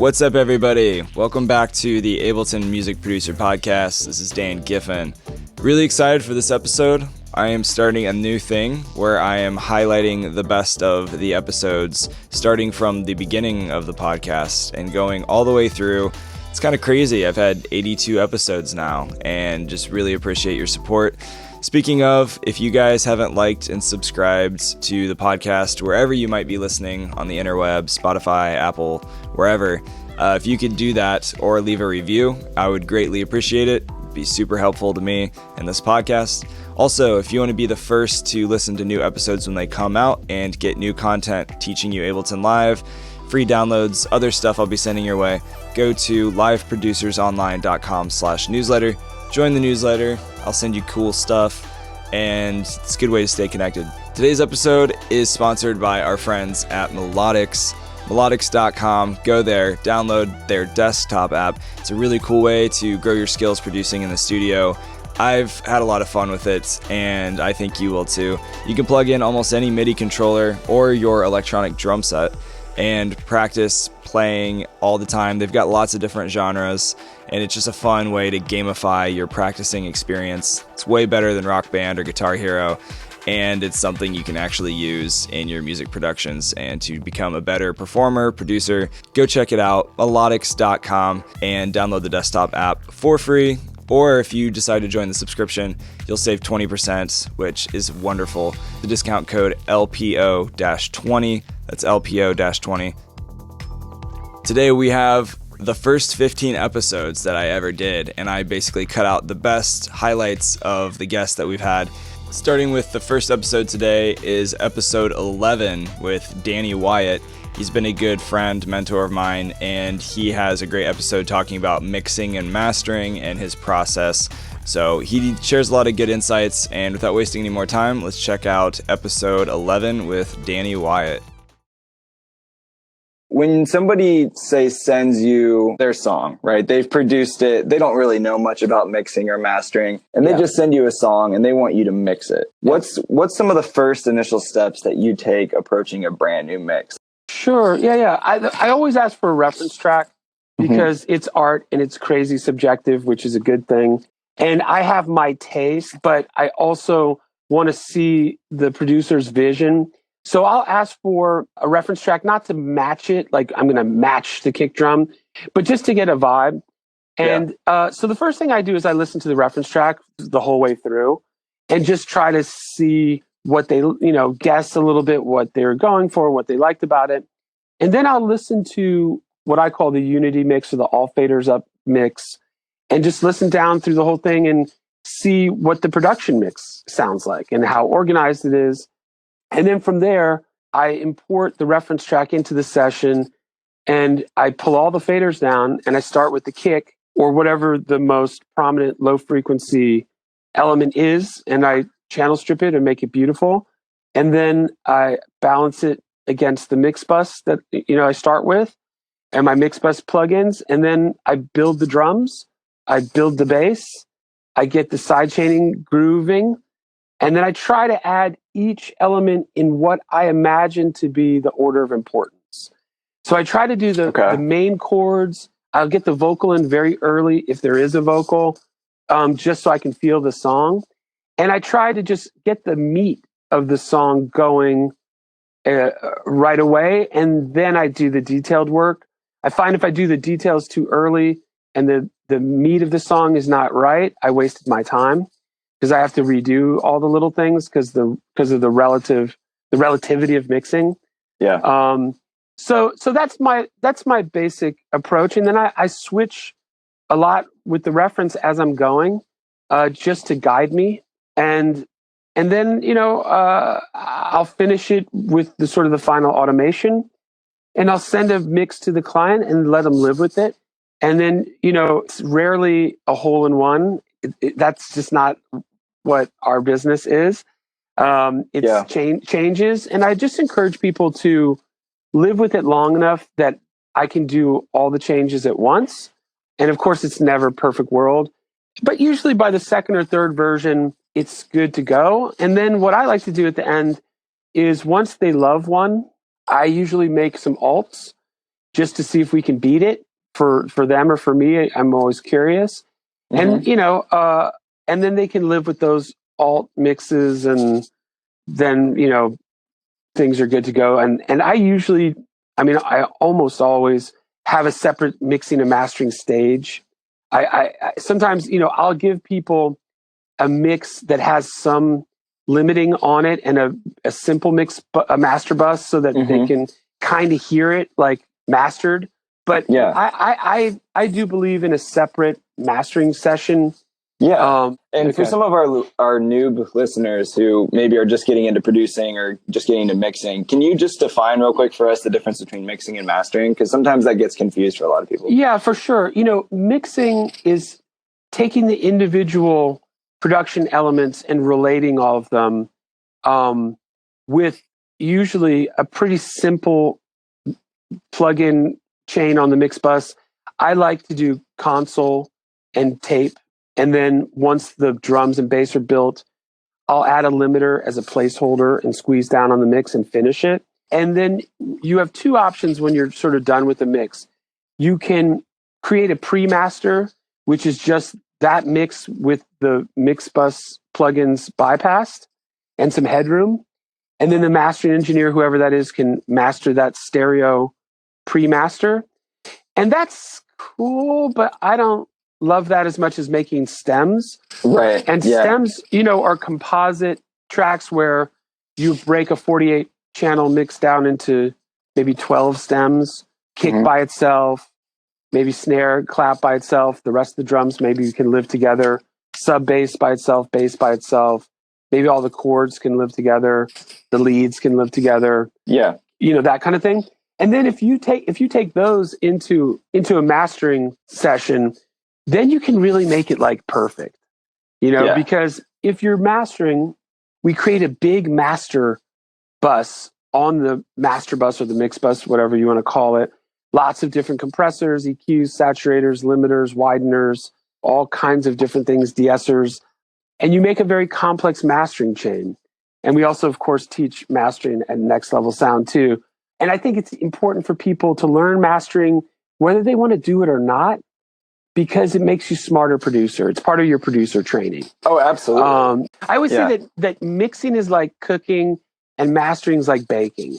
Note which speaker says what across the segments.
Speaker 1: What's up, everybody? Welcome back to the Ableton Music Producer Podcast. This is Dan Giffin. Really excited for this episode. I am starting a new thing where I am highlighting the best of the episodes, starting from the beginning of the podcast and going all the way through. It's kind of crazy. I've had 82 episodes now and just really appreciate your support. Speaking of, if you guys haven't liked and subscribed to the podcast, wherever you might be listening on the interweb, Spotify, Apple, wherever, if you could do that or leave a review, I would greatly appreciate it. It'd be super helpful to me and this podcast. Also, if you want to be the first to listen to new episodes when they come out and get new content teaching you Ableton Live, free downloads, other stuff I'll be sending your way, go to liveproducersonline.com/newsletter. Join the newsletter. I'll send you cool stuff, and it's a good way to stay connected. Today's episode is sponsored by our friends at Melodics. Melodics.com. Go there, download their desktop app. It's a really cool way to grow your skills producing in the studio. I've had a lot of fun with it, and I think you will too. You can plug in almost any MIDI controller or your electronic drum set and practice playing all the time. They've got lots of different genres, and it's just a fun way to gamify your practicing experience. It's way better than Rock Band or Guitar Hero, and it's something you can actually use in your music productions and to become a better performer, producer. Go check it out, melodics.com, and download the desktop app for free. Or if you decide to join the subscription, you'll save 20%, which is wonderful. The discount code LPO-20. That's LPO-20. Today we have the first 15 episodes that I ever did, and I basically cut out the best highlights of the guests that we've had. Starting with the first episode today is episode 11 with Danny Wyatt. He's been a good friend, mentor of mine, and he has a great episode talking about mixing and mastering and his process. So he shares a lot of good insights, and without wasting any more time, let's check out episode 11 with Danny Wyatt. When somebody, say, sends you their song, right? They've produced it. They don't really know much about mixing or mastering, and they just send you a song and they want you to mix it. What's some of the first initial steps that you take approaching a brand new mix?
Speaker 2: Sure. Yeah. I always ask for a reference track because it's art and it's crazy subjective, which is a good thing. And I have my taste, but I also want to see the producer's vision. So I'll ask for a reference track, not to match it, like I'm going to match the kick drum, but just to get a vibe. And so the first thing I do is I listen to the reference track the whole way through and just try to see what they, guess a little bit what they were going for, what they liked about it. And then I'll listen to what I call the unity mix or the all faders up mix and just listen down through the whole thing and see what the production mix sounds like and how organized it is. And then from there, I import the reference track into the session and I pull all the faders down and I start with the kick or whatever the most prominent low frequency element is. And I channel strip it and make it beautiful. And then I balance it against the mix bus that, I start with and my mix bus plugins. And then I build the drums. I build the bass. I get the side chaining grooving. And then I try to add each element in what I imagine to be the order of importance. So I try to do the main chords. I'll get the vocal in very early if there is a vocal, just so I can feel the song. And I try to just get the meat of the song going right away. And then I do the detailed work. I find if I do the details too early and the meat of the song is not right, I wasted my time. Because I have to redo all the little things because of the relativity of mixing. Yeah. So that's my basic approach, and then I switch a lot with the reference as I'm going, just to guide me, and then I'll finish it with the sort of the final automation, and I'll send a mix to the client and let them live with it, and then it's rarely a hole in one. That's just not what our business is. Changes. And I just encourage people to live with it long enough that I can do all the changes at once. And of course, it's never a perfect world. But usually by the second or third version, it's good to go. And then what I like to do at the end is once they love one, I usually make some alts just to see if we can beat it for them or for me. I'm always curious. And, and then they can live with those alt mixes, and then, things are good to go. And I almost always have a separate mixing and mastering stage. I sometimes, I'll give people a mix that has some limiting on it and a simple mix, a master bus, so that they can kind of hear it like mastered. But I do believe in a separate mastering session.
Speaker 1: Yeah. And for some of our new listeners who maybe are just getting into producing or just getting into mixing, can you just define real quick for us the difference between mixing and mastering? Because sometimes that gets confused for a lot of people.
Speaker 2: Yeah, for sure. Mixing is taking the individual production elements and relating all of them with usually a pretty simple plug-in chain on the mix bus. I like to do console and tape. And then once the drums and bass are built, I'll add a limiter as a placeholder and squeeze down on the mix and finish it. And then you have two options when you're sort of done with the mix. You can create a pre-master, which is just that mix with the mix bus plugins bypassed and some headroom. And then the mastering engineer, whoever that is, can master that stereo pre-master. And that's cool, but I don't love that as much as making stems.
Speaker 1: Right.
Speaker 2: And stems, are composite tracks where you break a 48 channel mix down into maybe 12 stems, kick by itself, maybe snare, clap by itself. The rest of the drums maybe you can live together. Sub bass by itself, bass by itself. Maybe all the chords can live together. The leads can live together. Yeah. That kind of thing. And then if you take those into a mastering session, then you can really make it like perfect, because if you're mastering, we create a big master bus on the master bus or the mix bus, whatever you want to call it. Lots of different compressors, EQs, saturators, limiters, wideners, all kinds of different things, de-essers. And you make a very complex mastering chain. And we also, of course, teach mastering at Next Level Sound too. And I think it's important for people to learn mastering, whether they want to do it or not, because it makes you a smarter producer. It's part of your producer training.
Speaker 1: Oh, absolutely.
Speaker 2: I always say that mixing is like cooking and mastering is like baking.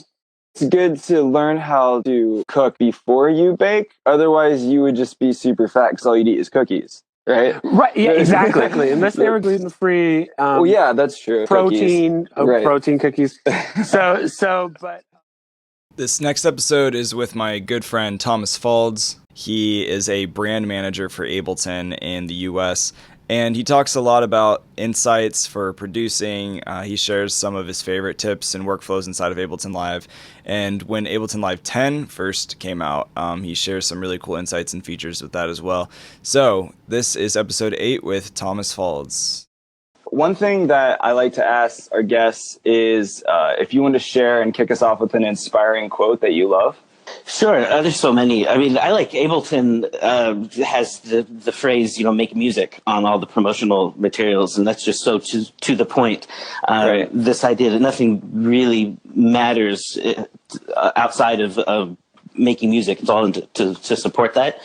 Speaker 1: It's good to learn how to cook before you bake. Otherwise, you would just be super fat because all you'd eat is cookies, right?
Speaker 2: Right. Yeah, exactly. Unless they were gluten-free.
Speaker 1: That's true.
Speaker 2: Protein. Protein cookies. But
Speaker 1: this next episode is with my good friend Thomas Faulds. He is a brand manager for Ableton in the US, and he talks a lot about insights for producing. He shares some of his favorite tips and workflows inside of Ableton Live. And when Ableton Live 10 first came out, he shares some really cool insights and features with that as well. So this is episode 8 with Thomas Faulds. One thing that I like to ask our guests is if you want to share and kick us off with an inspiring quote that you love.
Speaker 3: Sure. There's so many. I mean, I like Ableton has the phrase, make music on all the promotional materials. And that's just so to the point. Right. This idea that nothing really matters outside of making music. It's all to support that.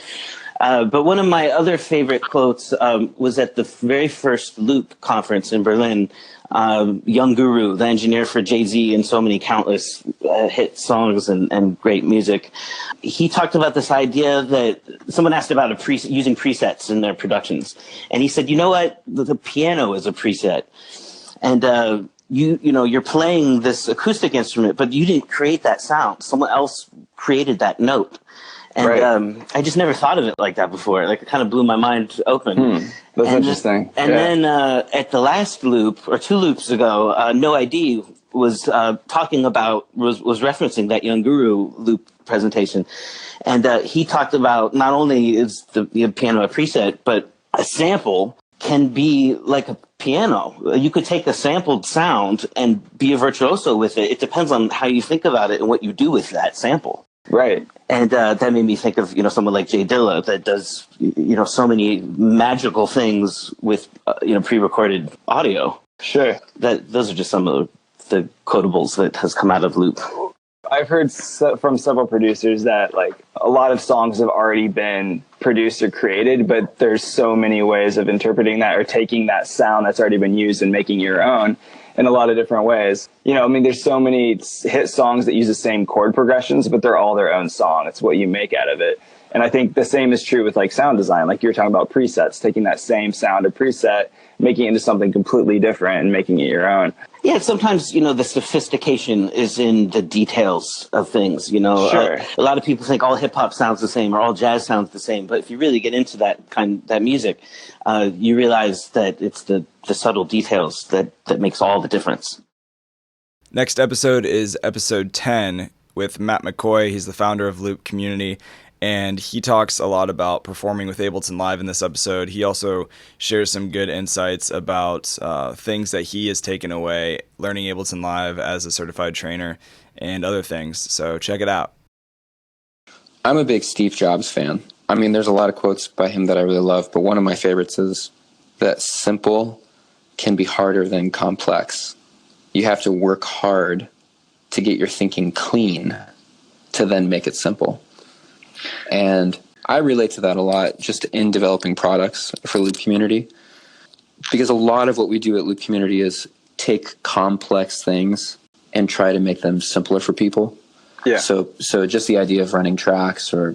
Speaker 3: But one of my other favorite quotes was at the very first Loop conference in Berlin. Young Guru, the engineer for Jay-Z and so many countless hit songs and great music. He talked about this idea that someone asked about using presets in their productions. And he said, you know what? The piano is a preset. And you're playing this acoustic instrument, but you didn't create that sound. Someone else created that note. And I just never thought of it like that before. Like, it kind of blew my mind open.
Speaker 1: That's interesting.
Speaker 3: Then at the last loop, or 2 loops ago, No ID was talking about, was referencing that Young Guru loop presentation. And he talked about not only is the piano a preset, but a sample can be like a piano. You could take a sampled sound and be a virtuoso with it. It depends on how you think about it and what you do with that sample.
Speaker 1: Right.
Speaker 3: And that made me think of, someone like Jay Dilla that does, so many magical things with, pre-recorded audio.
Speaker 1: Sure.
Speaker 3: Those are just some of the quotables that has come out of Loop.
Speaker 1: I've heard from several producers that like a lot of songs have already been produced or created, but there's so many ways of interpreting that or taking that sound that's already been used and making your own in a lot of different ways. You know, I mean, there's so many hit songs that use the same chord progressions, but they're all their own song. It's what you make out of it. And I think the same is true with like sound design. Like you were talking about presets, taking that same sound or preset, making it into something completely different and making it your own.
Speaker 3: Yeah, sometimes, the sophistication is in the details of things,
Speaker 1: Sure.
Speaker 3: A lot of people think all hip hop sounds the same or all jazz sounds the same. But if you really get into that music, you realize that it's the subtle details that makes all the difference.
Speaker 1: Next episode is episode 10 with Matt McCoy. He's the founder of Loop Community. And he talks a lot about performing with Ableton Live in this episode. He also shares some good insights about things that he has taken away learning Ableton Live as a certified trainer and other things. So check it out.
Speaker 4: I'm a big Steve Jobs fan. I mean, there's a lot of quotes by him that I really love, but one of my favorites is that simple can be harder than complex. You have to work hard to get your thinking clean to then make it simple. And I relate to that a lot just in developing products for Loop Community, because a lot of what we do at Loop Community is take complex things and try to make them simpler for people.
Speaker 1: Yeah.
Speaker 4: So just the idea of running tracks or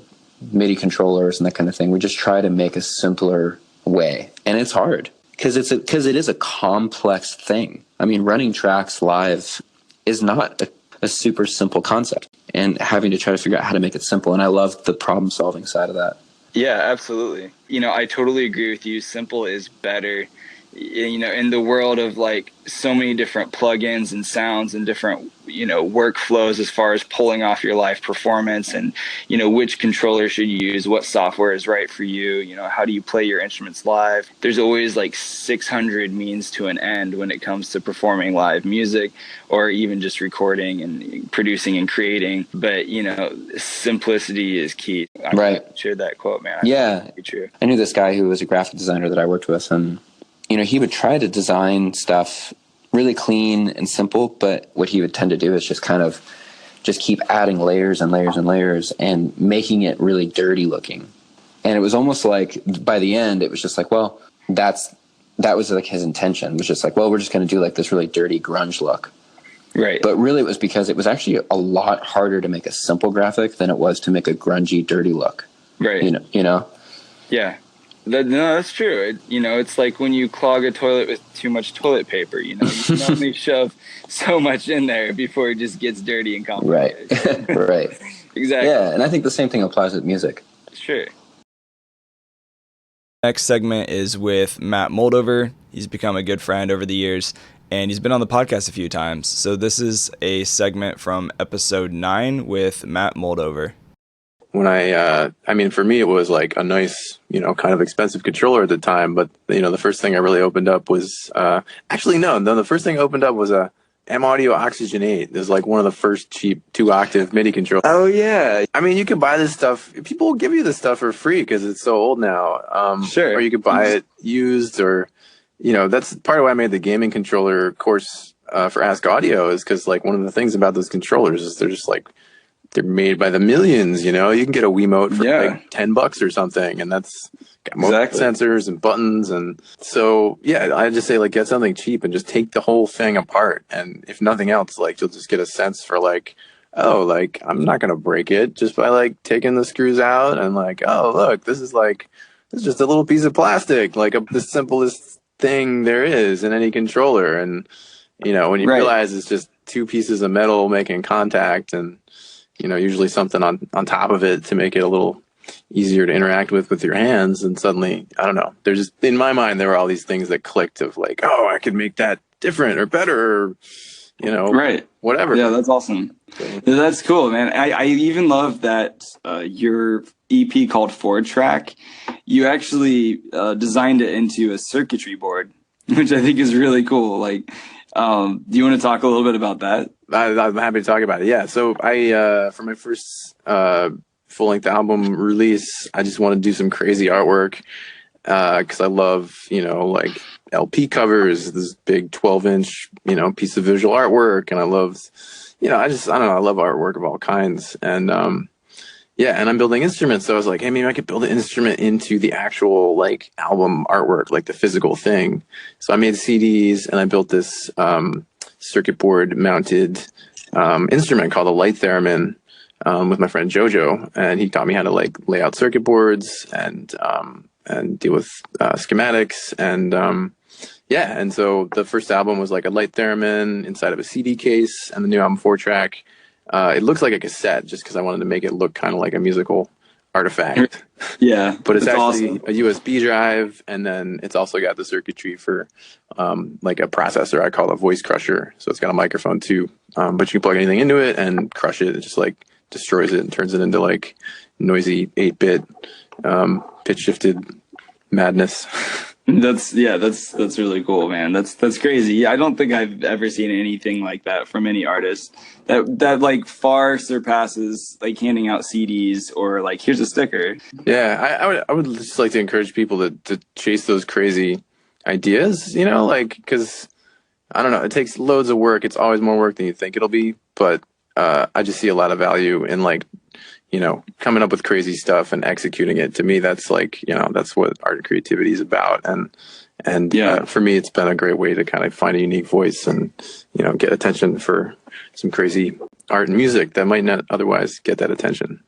Speaker 4: MIDI controllers and that kind of thing, we just try to make a simpler way. And it's hard because it is a complex thing. I mean, running tracks live is not a super simple concept, and having to try to figure out how to make it simple. And I love the problem solving side of that.
Speaker 1: Yeah, absolutely. I totally agree with you. Simple is better. In the world of like so many different plugins and sounds and different, workflows as far as pulling off your live performance and, which controller should you use, what software is right for you, how do you play your instruments live? There's always like 600 means to an end when it comes to performing live music or even just recording and producing and creating. But, simplicity is key.
Speaker 4: Right.
Speaker 1: Shared that quote, man.
Speaker 4: Yeah.
Speaker 1: True.
Speaker 4: I knew this guy who was a graphic designer that I worked with, and he would try to design stuff really clean and simple, but what he would tend to do is just keep adding layers and layers and layers and making it really dirty looking. And it was almost like by the end, it was just like, well, that was like his intention. It was just like, well, we're just going to do like this really dirty grunge look.
Speaker 1: Right.
Speaker 4: But really it was because it was actually a lot harder to make a simple graphic than it was to make a grungy, dirty look.
Speaker 1: Right. Yeah. No, that's true. It's like when you clog a toilet with too much toilet paper, you can only shove so much in there before it just gets dirty and complicated.
Speaker 4: Right. Right.
Speaker 1: Exactly.
Speaker 4: Yeah, and I think the same thing applies with music.
Speaker 1: Sure. Next segment is with Matt Moldover. He's become a good friend over the years, and he's been on the podcast a few times. So this is a segment from episode 9 with Matt Moldover.
Speaker 5: When for me, it was like a nice, kind of expensive controller at the time. But, the first thing I really opened up was, the first thing I opened up was a M Audio Oxygen 8. This is like one of the first cheap 2-octave MIDI controllers.
Speaker 1: Oh, yeah.
Speaker 5: I mean, you can buy this stuff. People will give you this stuff for free because it's so old now.
Speaker 1: Sure.
Speaker 5: Or you could buy it used or, that's part of why I made the gaming controller course for Ask Audio is because, like, one of the things about those controllers is they're just like, they're made by the millions, you can get a Wiimote for like $10 or something. And that's got multiple sensors and buttons. And so, I just say like, get something cheap and just take the whole thing apart. And if nothing else, like you'll just get a sense for like, oh, like I'm not going to break it just by like taking the screws out and like, oh, look, this is just a little piece of plastic, like the simplest thing there is in any controller. And, when you realize it's just 2 pieces of metal making contact and, usually something on top of it to make it a little easier to interact with your hands. And suddenly, I don't know, there's just, in my mind, there were all these things that clicked of like, oh, I could make that different or better, or, whatever.
Speaker 1: Yeah, that's awesome. That's cool, man. I even love that your EP called 4-Track, you actually designed it into a circuitry board, which I think is really cool. Like, do you want to talk a little bit about that?
Speaker 5: I'm happy to talk about it. Yeah. So I, for my first full-length album release, I just want to do some crazy artwork because I love, like LP covers, this big 12-inch, piece of visual artwork, and I love, I don't know, I love artwork of all kinds. And and I'm building instruments. So I was like, hey, maybe I could build an instrument into the actual like album artwork, like the physical thing. So I made CDs and I built this circuit board mounted instrument called a light theremin with my friend Jojo, and he taught me how to like lay out circuit boards and deal with schematics and so the first album was like a light theremin inside of a CD case, and the new album 4-track. It looks like a cassette just because I wanted to make it look kind of like a musical artifact.
Speaker 1: Yeah,
Speaker 5: but it's actually
Speaker 1: awesome.
Speaker 5: A USB drive, and then it's also got the circuitry for like a processor I call a voice crusher. So it's got a microphone too, but you can plug anything into it and crush it. It just like destroys it and turns it into like noisy 8-bit pitch shifted madness.
Speaker 1: That's really cool, man. That's crazy. Yeah, I don't think I've ever seen anything like that from any artist that like far surpasses like handing out CDs or like here's a sticker.
Speaker 5: Yeah, I would just like to encourage people to chase those crazy ideas, like, because I don't know, it takes loads of work. It's always more work than you think it'll be, but I just see a lot of value in like, coming up with crazy stuff and executing it. To me, that's like, that's what art and creativity is about. And for me, it's been a great way to kind of find a unique voice and, get attention for some crazy art and music that might not otherwise get that attention.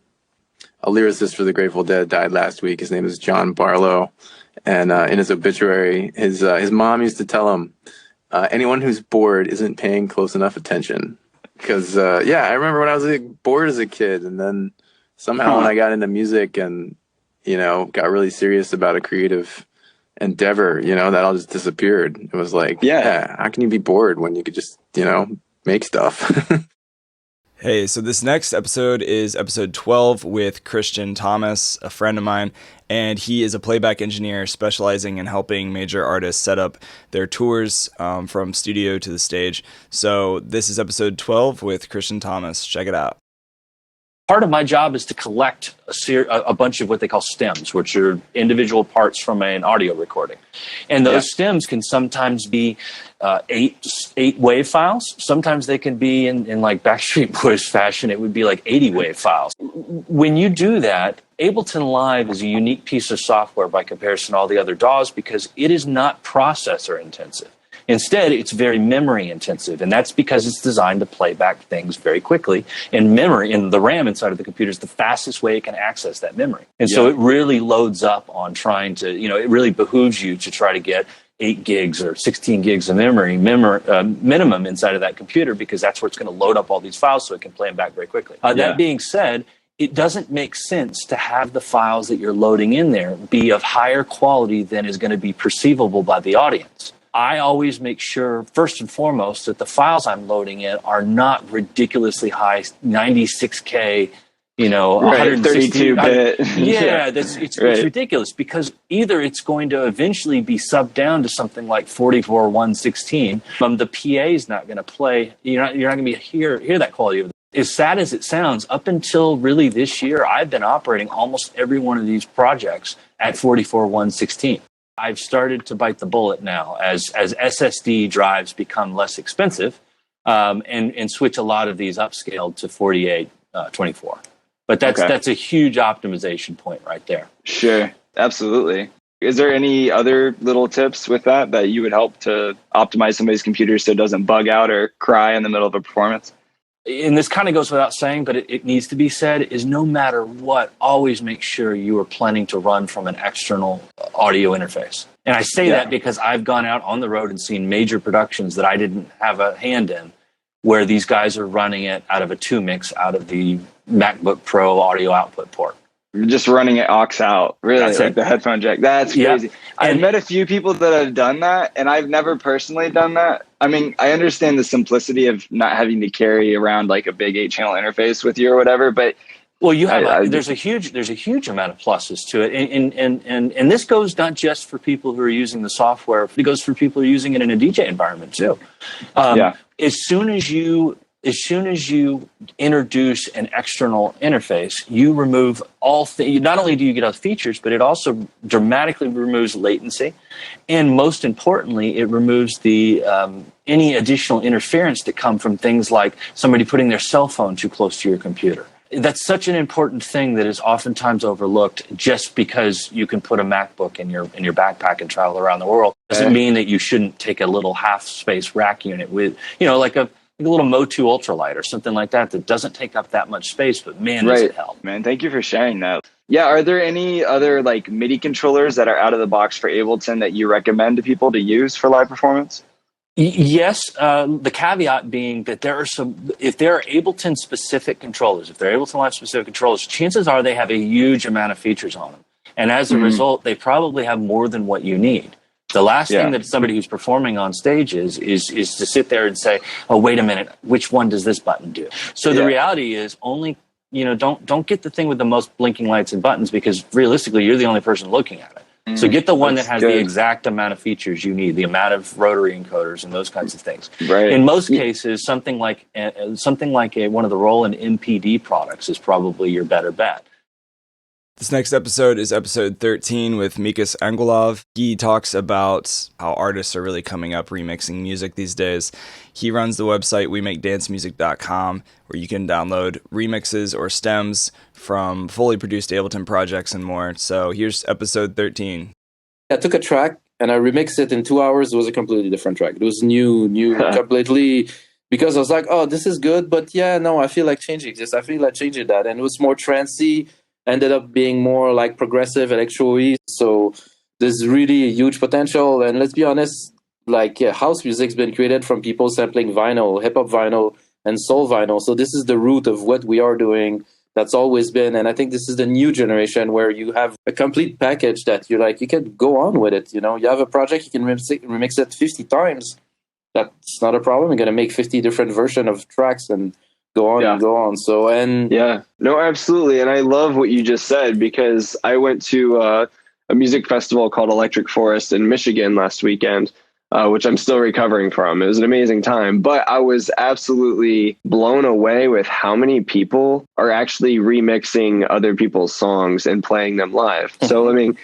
Speaker 5: A lyricist for the Grateful Dead died last week. His name is John Barlow. And in his obituary, his mom used to tell him, anyone who's bored isn't paying close enough attention. Because, I remember when I was bored as a kid, and then somehow when I got into music and, got really serious about a creative endeavor, that all just disappeared. It was like, how can you be bored when you could just, make stuff?
Speaker 1: Hey, so this next episode is episode 12 with Christian Thomas, a friend of mine, and he is a playback engineer specializing in helping major artists set up their tours from studio to the stage. So this is episode 12 with Christian Thomas. Check it out.
Speaker 6: Part of my job is to collect a bunch of what they call stems, which are individual parts from an audio recording. And those stems can sometimes be eight wave files. Sometimes they can be in like Backstreet Boys fashion, it would be like 80 wave files. When you do that, Ableton Live is a unique piece of software by comparison to all the other DAWs because it is not processor intensive. Instead, it's very memory intensive, and that's because it's designed to play back things very quickly. And memory, in the RAM inside of the computer, is the fastest way it can access that memory. And so it really loads up on trying to, it really behooves you to try to get 8 gigs or 16 gigs of memory minimum inside of that computer, because that's where it's going to load up all these files so it can play them back very quickly. That being said, it doesn't make sense to have the files that you're loading in there be of higher quality than is going to be perceivable by the audience. I always make sure, first and foremost, that the files I'm loading in are not ridiculously high, 96K,
Speaker 1: 132-bit.
Speaker 6: It's ridiculous, because either it's going to eventually be subbed down to something like 44:116. The PA is not going to play. You're not going to be hear that quality of it. As sad as it sounds, up until really this year, I've been operating almost every one of these projects at 44:116. I've started to bite the bullet now as SSD drives become less expensive, and switch a lot of these upscaled to 48/24. But that's a huge optimization point right there.
Speaker 1: Sure, absolutely. Is there any other little tips with that you would help to optimize somebody's computer so it doesn't bug out or cry in the middle of a performance?
Speaker 6: And this kind of goes without saying, but it needs to be said, is no matter what, always make sure you are planning to run from an external audio interface. And I say that because I've gone out on the road and seen major productions that I didn't have a hand in, where these guys are running it out of a 2-mix out of the MacBook Pro audio output port.
Speaker 1: You're just running it aux out, really,
Speaker 6: That's
Speaker 1: like
Speaker 6: it.
Speaker 1: the headphone jack. That's crazy. I've met a few people that have done that, and I've never personally done that. I mean, I understand the simplicity of not having to carry around like a big 8-channel interface with you or whatever, but
Speaker 6: well, you have there's a huge amount of pluses to it, and this goes not just for people who are using the software; it goes for people who are using it in a DJ environment too. As soon as you as soon as you introduce an external interface, you remove not only do you get all the features, but it also dramatically removes latency. And most importantly, it removes the any additional interference that come from things like somebody putting their cell phone too close to your computer. That's such an important thing that is oftentimes overlooked just because you can put a MacBook in your backpack and travel around the world. Doesn't mean that you shouldn't take a little half-space rack unit with, like a little Mo2 Ultralight or something like that doesn't take up that much space, but man, does it help.
Speaker 1: Man, thank you for sharing that. Yeah, are there any other like MIDI controllers that are out of the box for Ableton that you recommend to people to use for live performance?
Speaker 6: Yes, the caveat being that if there are Ableton specific controllers, if they're Ableton Live specific controllers, chances are they have a huge amount of features on them. And as a result, they probably have more than what you need. The last thing that somebody who's performing on stage is to sit there and say, oh, wait a minute, which one does this button do? So the reality is only, don't get the thing with the most blinking lights and buttons, because realistically, you're the only person looking at it. So get the one that has the exact amount of features you need, the amount of rotary encoders and those kinds of things.
Speaker 1: Right.
Speaker 6: In most cases, something like one of the Roland MPD products is probably your better bet.
Speaker 1: This next episode is episode 13 with Mikas Anguelov. He talks about how artists are really coming up remixing music these days. He runs the website WeMakeDanceMusic.com, where you can download remixes or stems from fully produced Ableton projects and more. So here's episode 13.
Speaker 7: I took a track and I remixed it in 2 hours. It was a completely different track. It was new completely, because I was like, oh, this is good, but I feel like changing this. I feel like changing that. And it was more trancey. Ended up being more like progressive electro-y. So there's really a huge potential. And let's be honest, house music's been created from people sampling vinyl, hip-hop vinyl, and soul vinyl. So this is the root of what we are doing. That's always been. And I think this is the new generation where you have a complete package that you can go on with it. You have a project, you can remix it 50 times. That's not a problem. You're going to make 50 different versions of tracks and go on and go on. So,
Speaker 8: no, absolutely. And I love what you just said, because I went to a music festival called Electric Forest in Michigan last weekend, which I'm still recovering from. It was an amazing time, but I was absolutely blown away with how many people are actually remixing other people's songs and playing them live. So, I mean,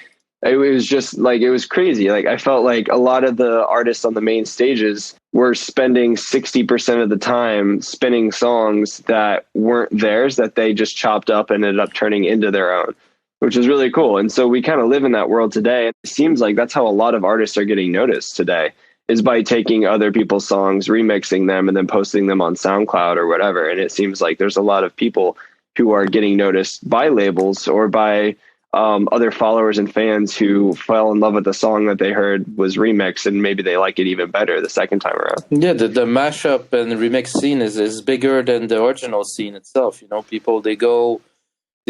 Speaker 8: it was just it was crazy. I felt like a lot of the artists on the main stages were spending 60% of the time spinning songs that weren't theirs, that they just chopped up and ended up turning into their own, which is really cool. And so we kind of live in that world today. It seems like that's how a lot of artists are getting noticed today, is by taking other people's songs, remixing them, and then posting them on SoundCloud or whatever. And it seems like there's a lot of people who are getting noticed by labels or by other followers and fans who fell in love with the song that they heard was remixed, and maybe they like it even better the second time around.
Speaker 7: Yeah, the mashup and remix scene is bigger than the original scene itself. People, they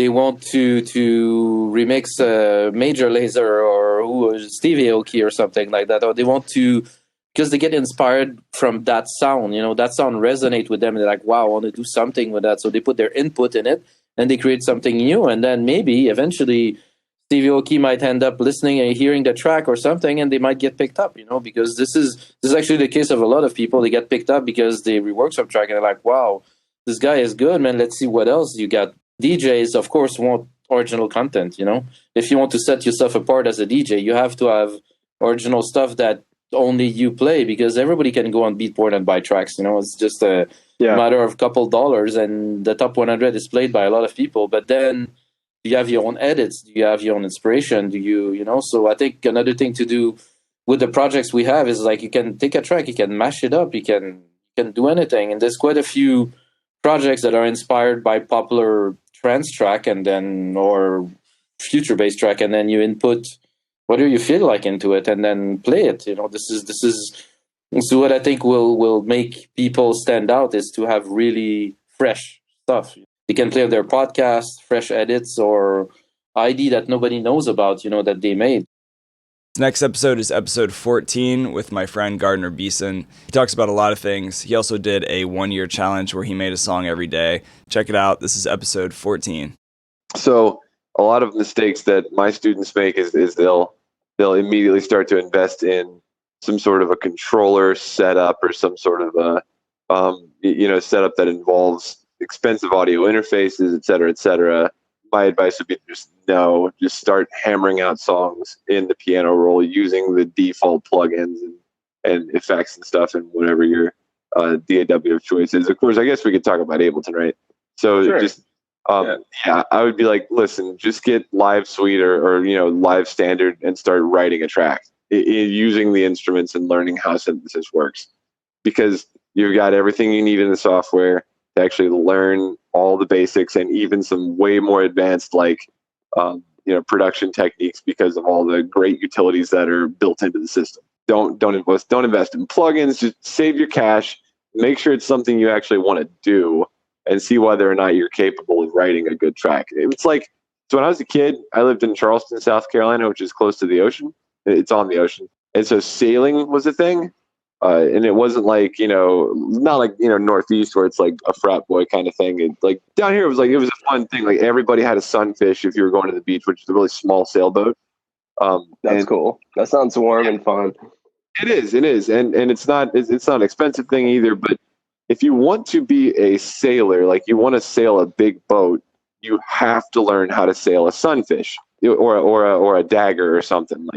Speaker 7: want to remix Major Lazer or Stevie Aoki or something like that, or they want to, because they get inspired from that sound. That sound resonate with them, and they're like, wow, I want to do something with that. So they put their input in it, and they create something new, and then maybe eventually Stevie Aoki might end up listening and hearing the track or something, and they might get picked up, because this is actually the case of a lot of people. They get picked up because they rework some track, and they're like, wow, this guy is good, man, let's see what else you got. DJs, of course, want original content, If you want to set yourself apart as a DJ, you have to have original stuff that only you play, because everybody can go on Beatport and buy tracks, It's just a matter of $2 and the top 100 is played by a lot of people. But then do you have your own edits? Do you have your own inspiration? Do you so I think another thing to do with the projects we have is you can take a track, you can mash it up, you can do anything. And there's quite a few projects that are inspired by popular trance track or future bass track, and then you input whatever you feel like into it and then play it. This is so what I think will make people stand out is to have really fresh stuff. They can play their podcast, fresh edits, or ID that nobody knows about, that they made.
Speaker 1: Next episode is episode 14 with my friend Gardner Beson. He talks about a lot of things. He also did a 1-year challenge where he made a song every day. Check it out. This is episode 14.
Speaker 9: So a lot of mistakes that my students make is they'll immediately start to invest in some sort of a controller setup or some sort of a setup that involves expensive audio interfaces, et cetera, my advice would be just start hammering out songs in the piano roll using the default plugins and effects and stuff and whatever your DAW of choice is. Of course, I guess we could talk about Ableton, right? So sure. I would be like, listen, just get Live Suite or Live Standard and start writing a track using the instruments and learning how synthesis works, because you've got everything you need in the software to actually learn all the basics and even some way more advanced production techniques because of all the great utilities that are built into the system. Don't invest in plugins. Just save your cash. Make sure it's something you actually want to do, and see whether or not you're capable of writing a good track. It's like, so when I was a kid, I lived in Charleston, South Carolina, which is close to the ocean. It's on the ocean. And so sailing was a thing. And it wasn't like, not like, Northeast where it's like a frat boy kind of thing. Like down here, it was a fun thing. Like everybody had a sunfish if you were going to the beach, which is a really small sailboat.
Speaker 8: That's cool. That sounds warm and fun.
Speaker 9: It is. And it's not an expensive thing either, but if you want to be a sailor, like you want to sail a big boat, you have to learn how to sail a sunfish or a dagger or something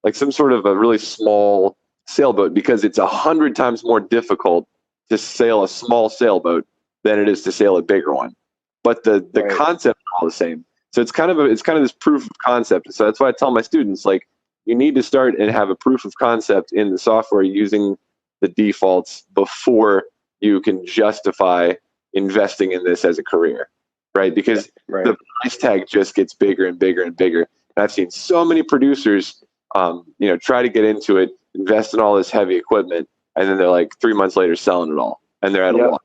Speaker 9: like some sort of a really small sailboat, because it's 100 times more difficult to sail a small sailboat than it is to sail a bigger one. But the right. Concept is all the same. So it's kind of this proof of concept. So that's why I tell my students, like, you need to start and have a proof of concept in the software using the defaults before you can justify investing in this as a career, right? Because the price tag just gets bigger and bigger and bigger. And I've seen so many producers, try to get into it, invest in all this heavy equipment, and then they're like 3 months later selling it all, and they're at a loss.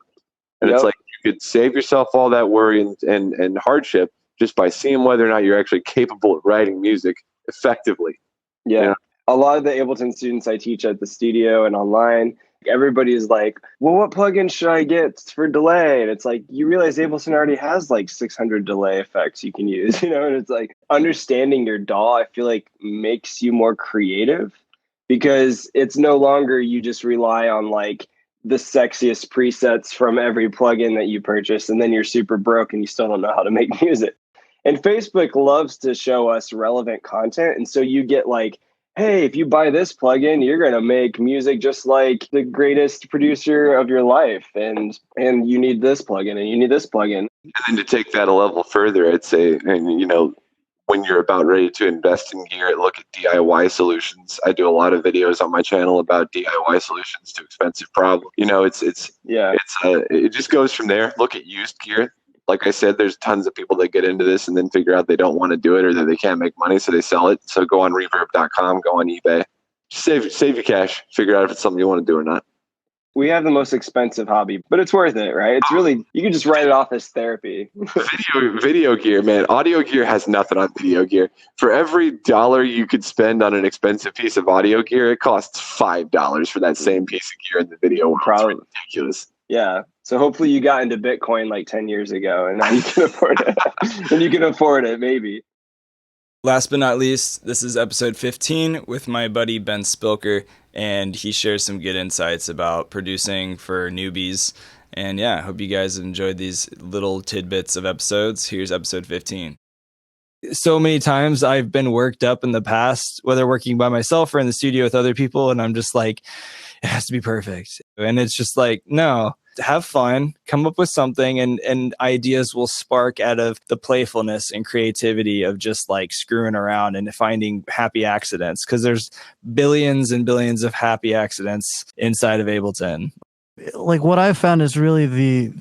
Speaker 9: And it's like, you could save yourself all that worry and hardship just by seeing whether or not you're actually capable of writing music effectively.
Speaker 8: Yeah. You know? A lot of the Ableton students I teach at the studio and online, everybody's like, well, what plugin should I get for delay? And it's like, you realize Ableton already has like 600 delay effects you can use, and it's like understanding your DAW, I feel like makes you more creative, because it's no longer you just rely on like the sexiest presets from every plugin that you purchase, and then you're super broke and you still don't know how to make music. And Facebook loves to show us relevant content. And so you get like, hey, if you buy this plugin, you're going to make music just like the greatest producer of your life. And you need this plugin and you need this plugin.
Speaker 9: And then to take that a level further, I'd say, and when you're about ready to invest in gear, look at DIY solutions. I do a lot of videos on my channel about DIY solutions to expensive problems. It just goes from there. Look at used gear. Like I said, there's tons of people that get into this and then figure out they don't want to do it or that they can't make money, so they sell it. So go on reverb.com, go on eBay. Save your cash. Figure out if it's something you want to do or not.
Speaker 8: We have the most expensive hobby, but it's worth it, right? It's really, you can just write it off as therapy.
Speaker 9: Video gear, man. Audio gear has nothing on video gear. For every $1 you could spend on an expensive piece of audio gear, it costs $5 for that same piece of gear in the video world. It's ridiculous.
Speaker 8: Yeah. So hopefully you got into Bitcoin like 10 years ago and now you can afford it. And you can afford it, maybe.
Speaker 1: Last but not least, this is episode 15 with my buddy Ben Spilker, and he shares some good insights about producing for newbies. And yeah, I hope you guys enjoyed these little tidbits of episodes. Here's episode 15. So many times I've been worked up in the past, whether working by myself or in the studio with other people, and I'm just like, it has to be perfect. And it's just like, no, have fun, come up with something, and ideas will spark out of the playfulness and creativity of just like screwing around and finding happy accidents, because there's billions and billions of happy accidents inside of Ableton.
Speaker 10: Like what I've found is really the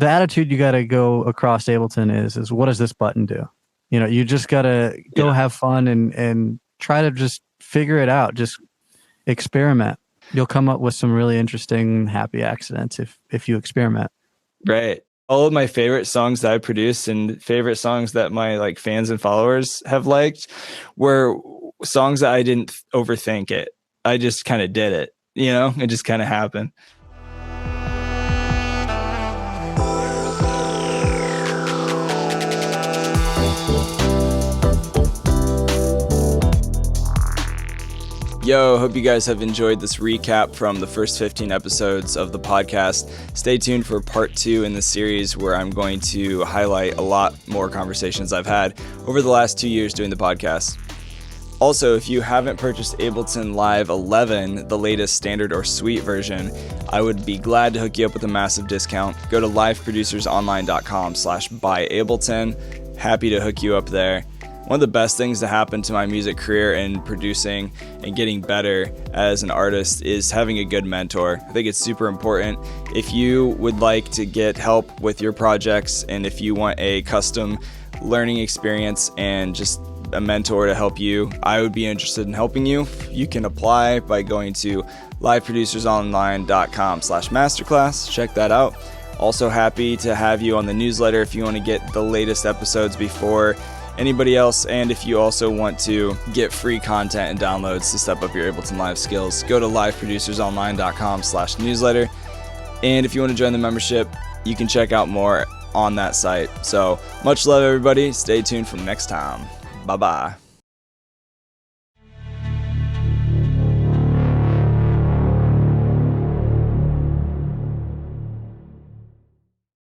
Speaker 10: attitude you got to go across Ableton is what does this button do? You just got to go have fun and try to just figure it out. Just experiment. You'll come up with some really interesting happy accidents if you experiment.
Speaker 1: Right. All of my favorite songs that I produced and favorite songs that my like fans and followers have liked were songs that I didn't overthink it. I just kind of did it. It just kind of happened. Yo, hope you guys have enjoyed this recap from the first 15 episodes of the podcast. Stay tuned for part 2 in the series where I'm going to highlight a lot more conversations I've had over the last 2 years doing the podcast. Also, if you haven't purchased Ableton Live 11, the latest standard or suite version, I would be glad to hook you up with a massive discount. Go to liveproducersonline.com/buyableton. Happy to hook you up there. One of the best things to happen to my music career and producing and getting better as an artist is having a good mentor. I think it's super important. If you would like to get help with your projects and if you want a custom learning experience and just a mentor to help you, I would be interested in helping you. You can apply by going to liveproducersonline.com/masterclass. Check that out. Also happy to have you on the newsletter if you want to get the latest episodes before anybody else, and if you also want to get free content and downloads to step up your Ableton Live skills, go to liveproducersonline.com/newsletter. And if you want to join the membership, you can check out more on that site. So much love, everybody. Stay tuned for next time. Bye-bye.